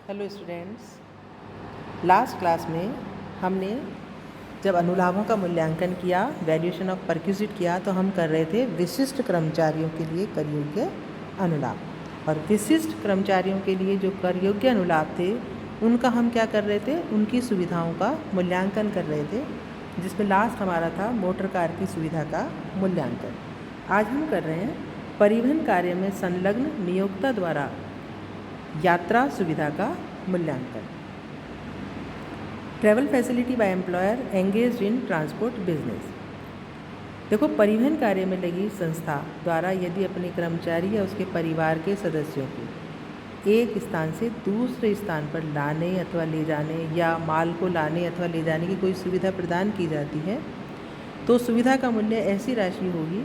Hello students, last class में हमने जब अनुलाभों का मूल्यांकन किया, वैल्यूएशन ऑफ परक्विजिट किया, तो हम कर रहे थे विशिष्ट कर्मचारियों के लिए कर योग्य अनुलाभ। और विशिष्ट कर्मचारियों के लिए जो कर योग्य अनुलाभ थे उनका हम क्या कर रहे थे, उनकी सुविधाओं का मूल्यांकन कर रहे थे, जिसमें लास्ट हमारा था मोटर कार की सुविधा का मूल्यांकन। आज हम कर रहे हैं परिवहन कार्य में संलग्न नियोक्ता द्वारा यात्रा सुविधा का मूल्यांकन। Travel facility by employer engaged in transport business. देखो, परिवहन कार्य में लगी संस्था द्वारा यदि अपने कर्मचारी या उसके परिवार के सदस्यों को एक स्थान से दूसरे स्थान पर लाने अथवा ले जाने या माल को लाने अथवा ले जाने की कोई सुविधा प्रदान की जाती है, तो सुविधा का मूल्य ऐसी राशि होगी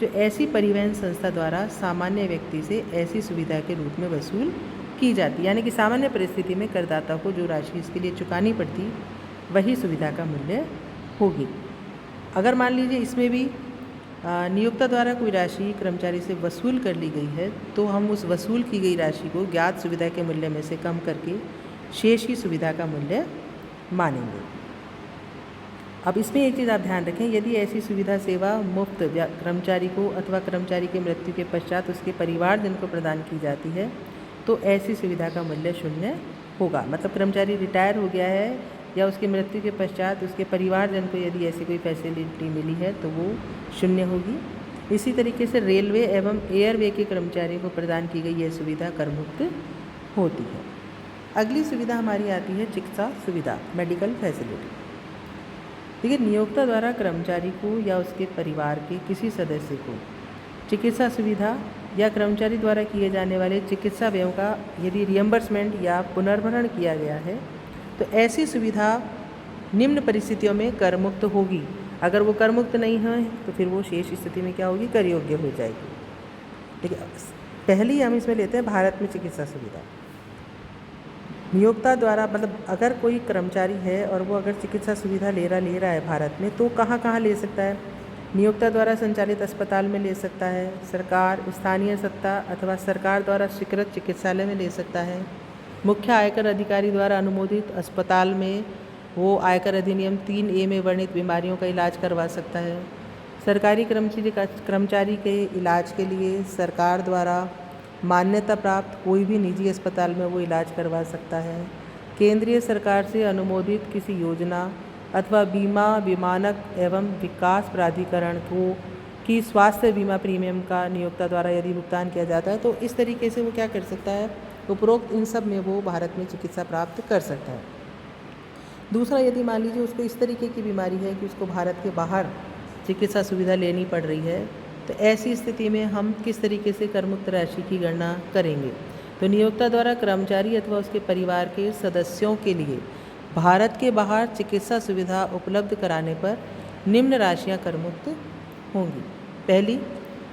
जो ऐसी परिवहन संस्था द्वारा सामान्य व्यक्ति से ऐसी सुविधा के रूप में वसूल की जाती, यानी कि सामान्य परिस्थिति में करदाता को जो राशि इसके लिए चुकानी पड़ती वही सुविधा का मूल्य होगी। अगर मान लीजिए इसमें भी नियोक्ता द्वारा कोई राशि कर्मचारी से वसूल कर ली गई है, तो हम उस वसूल की गई राशि को ज्ञात सुविधा के मूल्य में से कम करके शेष की सुविधा का मूल्य मानेंगे। अब इसमें एक चीज़ आप ध्यान रखें, यदि ऐसी सुविधा सेवा मुफ्त कर्मचारी को अथवा कर्मचारी के मृत्यु के पश्चात उसके परिवारजन को प्रदान की जाती है, तो ऐसी सुविधा का मूल्य शून्य होगा। मतलब कर्मचारी रिटायर हो गया है या उसकी मृत्यु के पश्चात उसके परिवारजन को यदि ऐसी कोई फैसिलिटी मिली है तो वो शून्य होगी। इसी तरीके से रेलवे एवं एयरवे के कर्मचारियों को प्रदान की गई यह सुविधा करमुक्त होती है। अगली सुविधा हमारी आती है चिकित्सा सुविधा, मेडिकल फैसिलिटी। देखिए, नियोक्ता द्वारा कर्मचारी को या उसके परिवार के किसी सदस्य को चिकित्सा सुविधा या कर्मचारी द्वारा किए जाने वाले चिकित्सा व्ययों का यदि रियम्बर्समेंट या पुनर्भरण किया गया है, तो ऐसी सुविधा निम्न परिस्थितियों में कर मुक्त होगी। अगर वो कर मुक्त नहीं है तो फिर वो शेष स्थिति में क्या होगी, कर योग्य हो जाएगी। ठीक है, पहली हम इसमें लेते हैं भारत में चिकित्सा सुविधा। नियोक्ता द्वारा, मतलब अगर कोई कर्मचारी है और वो अगर चिकित्सा सुविधा ले रहा है भारत में, तो कहाँ कहाँ ले सकता है? नियोक्ता द्वारा संचालित अस्पताल में ले सकता है, सरकार, स्थानीय सत्ता अथवा सरकार द्वारा स्वीकृत चिकित्सालय में ले सकता है, मुख्य आयकर अधिकारी द्वारा अनुमोदित अस्पताल में वो आयकर अधिनियम 3A में वर्णित बीमारियों का इलाज करवा सकता है, सरकारी कर्मचारी के इलाज के लिए सरकार द्वारा मान्यता प्राप्त कोई भी निजी अस्पताल में वो इलाज करवा सकता है, केंद्रीय सरकार से अनुमोदित किसी योजना अथवा बीमानक एवं विकास प्राधिकरण की स्वास्थ्य बीमा प्रीमियम का नियोक्ता द्वारा यदि भुगतान किया जाता है, तो इस तरीके से वो क्या कर सकता है, उपरोक्त इन सब में वो भारत में चिकित्सा प्राप्त कर सकता है। दूसरा, यदि मान लीजिए उसको इस तरीके की बीमारी है कि उसको भारत के बाहर चिकित्सा सुविधा लेनी पड़ रही है, तो ऐसी स्थिति में हम किस तरीके से करमुक्त राशि की गणना करेंगे? तो नियोक्ता द्वारा कर्मचारी अथवा उसके परिवार के सदस्यों के लिए भारत के बाहर चिकित्सा सुविधा उपलब्ध कराने पर निम्न राशियां करमुक्त होंगी। पहली,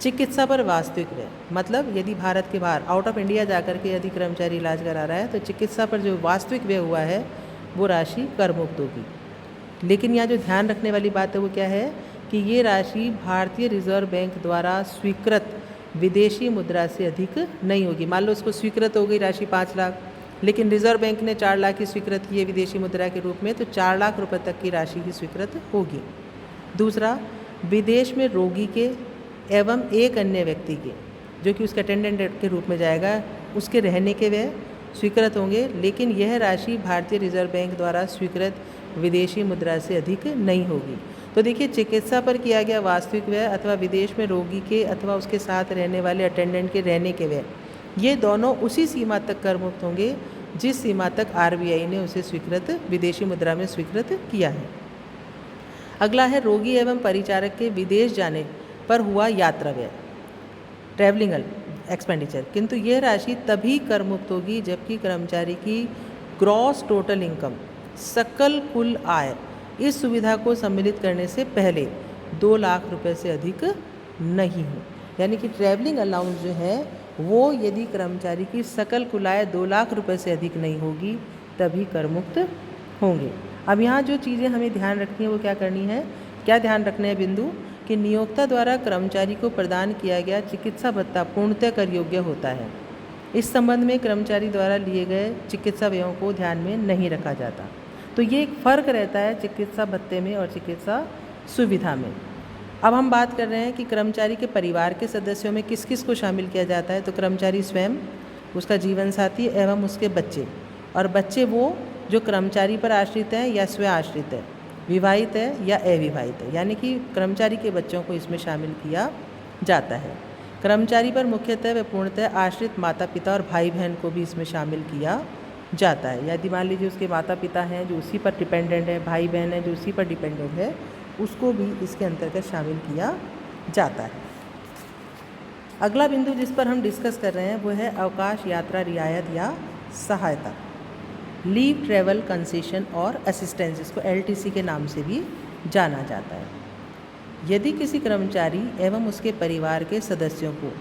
चिकित्सा पर वास्तविक व्यय, मतलब यदि भारत के बाहर आउट ऑफ इंडिया जाकर के यदि कर्मचारी इलाज करा रहा है तो चिकित्सा पर जो वास्तविक व्यय हुआ है वो राशि करमुक्त होगी। लेकिन यहाँ जो ध्यान रखने वाली बात है वो क्या है कि ये राशि भारतीय रिजर्व बैंक द्वारा स्वीकृत विदेशी मुद्रा से अधिक नहीं होगी। मान लो उसको स्वीकृत हो गई राशि 5 लाख, लेकिन रिजर्व बैंक ने 4 लाख की स्वीकृत की है विदेशी मुद्रा के रूप में, तो 4 लाख रुपए तक की राशि ही स्वीकृत होगी। दूसरा, विदेश में रोगी के एवं एक अन्य व्यक्ति के, जो कि उसके अटेंडेंट के रूप में जाएगा, उसके रहने के व्यय स्वीकृत होंगे, लेकिन यह राशि भारतीय रिजर्व बैंक द्वारा स्वीकृत विदेशी मुद्रा से अधिक नहीं होगी। तो देखिए, चिकित्सा पर किया गया वास्तविक व्यय अथवा विदेश में रोगी के अथवा उसके साथ रहने वाले अटेंडेंट के रहने के व्यय, ये दोनों उसी सीमा तक कर मुक्त होंगे जिस सीमा तक RBI ने उसे स्वीकृत विदेशी मुद्रा में स्वीकृत किया है। अगला है रोगी एवं परिचारक के विदेश जाने पर हुआ यात्रा व्यय, ट्रैवलिंग एक्सपेंडिचर, किंतु यह राशि तभी कर मुक्त होगी जबकि कर्मचारी की ग्रॉस टोटल इनकम, सकल कुल आय, इस सुविधा को सम्मिलित करने से पहले 2 लाख रुपए से अधिक नहीं हो। यानी कि ट्रैवलिंग अलाउंस जो है वो यदि कर्मचारी की सकल कुल आय 2 लाख रुपए से अधिक नहीं होगी तभी कर मुक्त होंगे। अब यहाँ जो चीज़ें हमें ध्यान रखनी है वो क्या करनी है, क्या ध्यान रखना है बिंदु, कि नियोक्ता द्वारा कर्मचारी को प्रदान किया गया चिकित्सा भत्ता पूर्णतः कर योग्य होता है। इस संबंध में कर्मचारी द्वारा लिए गए चिकित्सा व्ययों को ध्यान में नहीं रखा जाता। तो ये एक फ़र्क रहता है चिकित्सा भत्ते में और चिकित्सा सुविधा में। अब हम बात कर रहे हैं कि कर्मचारी के परिवार के सदस्यों में किस किस को शामिल किया जाता है। तो कर्मचारी स्वयं, उसका जीवन साथी एवं उसके बच्चे, और बच्चे वो जो कर्मचारी पर आश्रित है या स्व आश्रित है, विवाहित है या अविवाहित है, यानी कि कर्मचारी के बच्चों को इसमें शामिल किया जाता है। कर्मचारी पर मुख्यतः व पूर्णतः आश्रित माता पिता और भाई बहन को भी इसमें शामिल किया जाता है। यदि मान लीजिए उसके माता पिता हैं जो उसी पर डिपेंडेंट है, भाई बहन है जो उसी पर डिपेंडेंट है, उसको भी इसके अंतर्गत शामिल किया जाता है। अगला बिंदु जिस पर हम डिस्कस कर रहे हैं वो है अवकाश यात्रा रियायत या सहायता, लीव ट्रैवल कंसेशन और असिस्टेंस, इसको LTC के नाम से भी जाना जाता है। यदि किसी कर्मचारी एवं उसके परिवार के सदस्यों को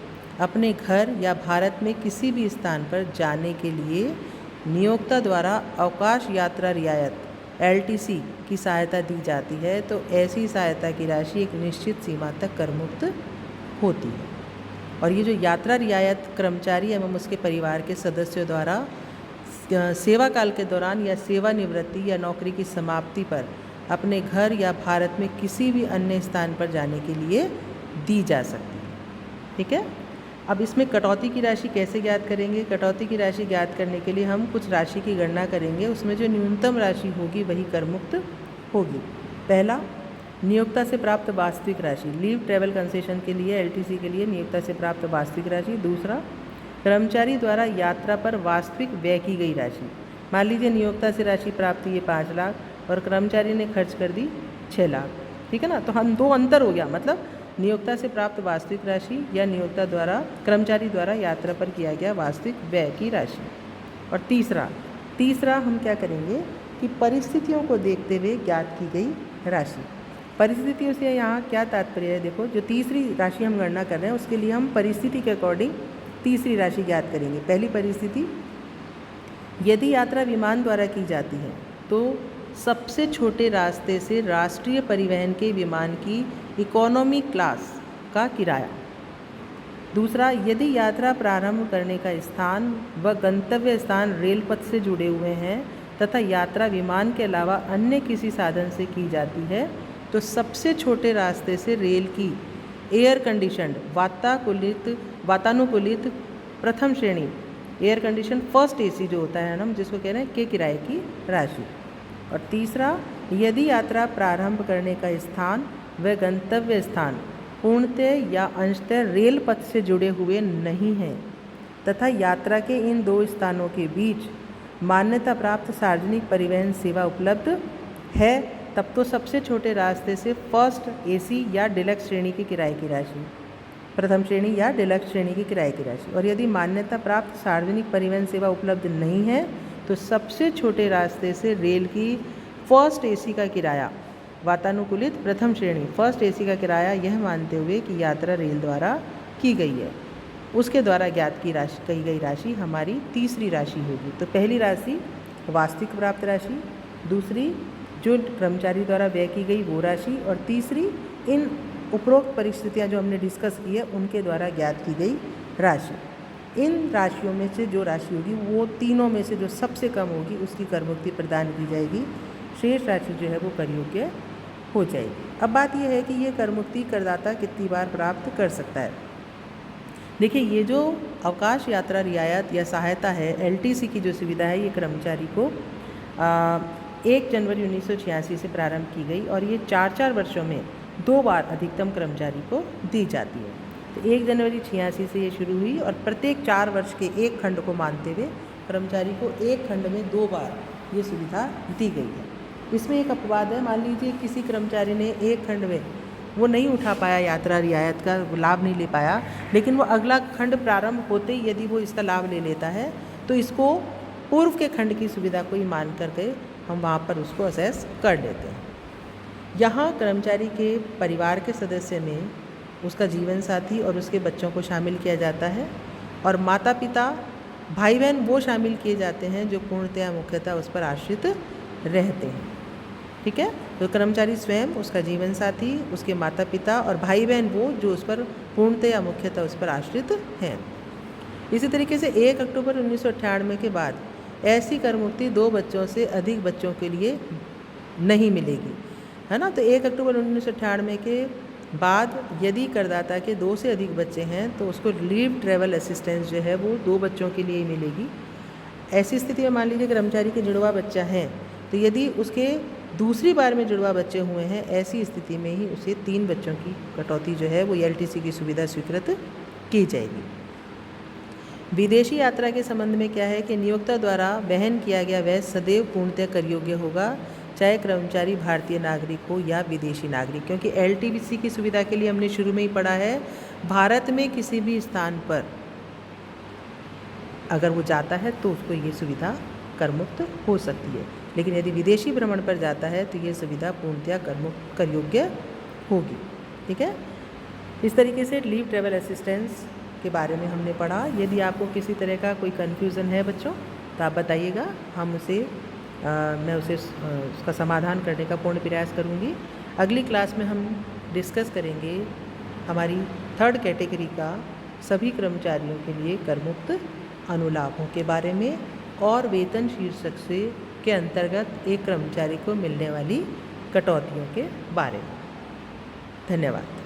अपने घर या भारत में किसी भी स्थान पर जाने के लिए नियोक्ता द्वारा अवकाश यात्रा रियायत LTC की सहायता दी जाती है तो ऐसी सहायता की राशि एक निश्चित सीमा तक करमुक्त होती है। और ये जो यात्रा रियायत कर्मचारी एवं उसके परिवार के सदस्यों द्वारा सेवा काल के दौरान या सेवानिवृत्ति या नौकरी की समाप्ति पर अपने घर या भारत में किसी भी अन्य स्थान पर जाने के लिए दी जा सकती है। ठीक है, अब इसमें कटौती की राशि कैसे ज्ञात करेंगे? कटौती की राशि ज्ञात करने के लिए हम कुछ राशि की गणना करेंगे, उसमें जो न्यूनतम राशि होगी वही करमुक्त होगी। पहला, नियोक्ता से प्राप्त वास्तविक राशि, लीव ट्रैवल कंसेशन के लिए LTC के लिए नियोक्ता से प्राप्त वास्तविक राशि। दूसरा, कर्मचारी द्वारा यात्रा पर वास्तविक व्यय की गई राशि। मान लीजिए नियोक्ता से राशि प्राप्त हुई 5 लाख और कर्मचारी ने खर्च कर दी 6 लाख, ठीक है ना। तो हम दो अंतर हो गया, मतलब नियोक्ता से प्राप्त वास्तविक राशि या नियोक्ता द्वारा कर्मचारी द्वारा यात्रा पर किया गया वास्तविक व्यय की राशि। और तीसरा हम क्या करेंगे कि परिस्थितियों को देखते हुए ज्ञात की गई राशि। परिस्थितियों से यहाँ क्या तात्पर्य है? देखो, जो तीसरी राशि हम गणना कर रहे हैं उसके लिए हम परिस्थिति के अकॉर्डिंग तीसरी राशि ज्ञात करेंगे। पहली परिस्थिति, यदि यात्रा विमान द्वारा की जाती है तो सबसे छोटे रास्ते से राष्ट्रीय परिवहन के विमान की इकोनॉमी क्लास का किराया। दूसरा, यदि यात्रा प्रारंभ करने का स्थान व गंतव्य स्थान रेल पथ से जुड़े हुए हैं तथा यात्रा विमान के अलावा अन्य किसी साधन से की जाती है तो सबसे छोटे रास्ते से रेल की एयर कंडीशनड वातानुकूलित प्रथम श्रेणी एयर कंडीशन फर्स्ट AC जो होता है हम जिसको कह रहे हैं के किराए की राशि। और तीसरा, यदि यात्रा प्रारंभ करने का स्थान व गंतव्य स्थान पूर्णतः या अंशतः रेल पथ से जुड़े हुए नहीं हैं तथा यात्रा के इन दो स्थानों के बीच मान्यता प्राप्त सार्वजनिक परिवहन सेवा उपलब्ध है, तब तो सबसे छोटे रास्ते से फर्स्ट AC या डिलक्स श्रेणी के किराए की राशि, प्रथम श्रेणी या डिलक्स श्रेणी की किराए की राशि। और यदि मान्यता प्राप्त सार्वजनिक परिवहन सेवा उपलब्ध नहीं है तो सबसे छोटे रास्ते से रेल की फर्स्ट AC का किराया, वातानुकूलित प्रथम श्रेणी फर्स्ट AC का किराया, यह मानते हुए कि यात्रा रेल द्वारा की गई है, उसके द्वारा ज्ञात की गई राशि हमारी तीसरी राशि होगी। तो पहली राशि वास्तविक प्राप्त राशि, दूसरी जो कर्मचारी द्वारा व्यय की गई वो राशि, और तीसरी इन उपरोक्त परिस्थितियाँ जो हमने डिस्कस की है उनके द्वारा ज्ञात की गई राशि। इन राशियों में से जो राशि होगी वो तीनों में से जो सबसे कम होगी उसकी करमुक्ति प्रदान की जाएगी, शेष राशि जो है वो कर योग्य हो जाएगी। अब बात यह है कि ये करमुक्ति करदाता कितनी बार प्राप्त कर सकता है। देखिए, ये जो अवकाश यात्रा रियायत या सहायता है LTC की जो सुविधा है ये कर्मचारी को 1 जनवरी 1986 से प्रारंभ की गई और ये 4-4 वर्षों में 2 बार अधिकतम कर्मचारी को दी जाती है। तो 1 जनवरी 86 से ये शुरू हुई और प्रत्येक 4 वर्ष के एक खंड को मानते हुए कर्मचारी को एक खंड में 2 बार ये सुविधा दी गई है। इसमें एक अपवाद है, मान लीजिए किसी कर्मचारी ने एक खंड में वो नहीं उठा पाया यात्रा रियायत का लाभ नहीं ले पाया, लेकिन वो अगला खंड प्रारंभ होते ही यदि वो इसका लाभ ले लेता है तो इसको पूर्व के खंड की सुविधा को ही मान करके हम वहाँ पर उसको असेस कर लेते हैं। यहाँ कर्मचारी के परिवार के सदस्य में उसका जीवन साथी और उसके बच्चों को शामिल किया जाता है और माता पिता भाई बहन वो शामिल किए जाते हैं जो पूर्णतया मुख्यतः उस पर आश्रित रहते हैं। ठीक है, तो कर्मचारी स्वयं, उसका जीवन साथी, उसके माता पिता और भाई बहन वो जो उस पर पूर्णतया मुख्यतः उस पर आश्रित हैं। इसी तरीके से 1 अक्टूबर 1998 के बाद ऐसी कर मुक्ति 2 बच्चों से अधिक बच्चों के लिए नहीं मिलेगी, है ना। तो 1 अक्टूबर 1998 के बाद यदि करदाता के 2 से अधिक बच्चे हैं तो उसको लीव ट्रैवल असिस्टेंस जो है वो 2 बच्चों के लिए ही मिलेगी। ऐसी स्थिति में मान लीजिए कर्मचारी के जुड़वा बच्चा है तो यदि उसके दूसरी बार में जुड़वा बच्चे हुए हैं, ऐसी स्थिति में ही उसे 3 बच्चों की कटौती जो है वो एलटीसी की सुविधा स्वीकृत की जाएगी। विदेशी यात्रा के संबंध में क्या है कि नियोक्ता द्वारा वहन किया गया व्यय सदैव पूर्णतः कर योग्य होगा, चाहे कर्मचारी भारतीय नागरिक हो या विदेशी नागरिक, क्योंकि एलटीसी की सुविधा के लिए हमने शुरू में ही पढ़ा है भारत में किसी भी स्थान पर अगर वो जाता है तो उसको ये सुविधा कर मुक्त हो सकती है, लेकिन यदि विदेशी भ्रमण पर जाता है तो ये सुविधा पूर्णतः कर योग्य होगी। ठीक है, इस तरीके से लीव ट्रैवल असिस्टेंस के बारे में हमने पढ़ा। यदि आपको किसी तरह का कोई कन्फ्यूज़न है बच्चों तो आप बताइएगा, हम मैं उसे उसका समाधान करने का पूर्ण प्रयास करूँगी। अगली क्लास में हम डिस्कस करेंगे हमारी 3rd कैटेगरी का सभी कर्मचारियों के लिए करमुक्त अनुलाभों के बारे में और वेतन शीर्षक से के अंतर्गत एक कर्मचारी को मिलने वाली कटौतियों के बारे में। धन्यवाद।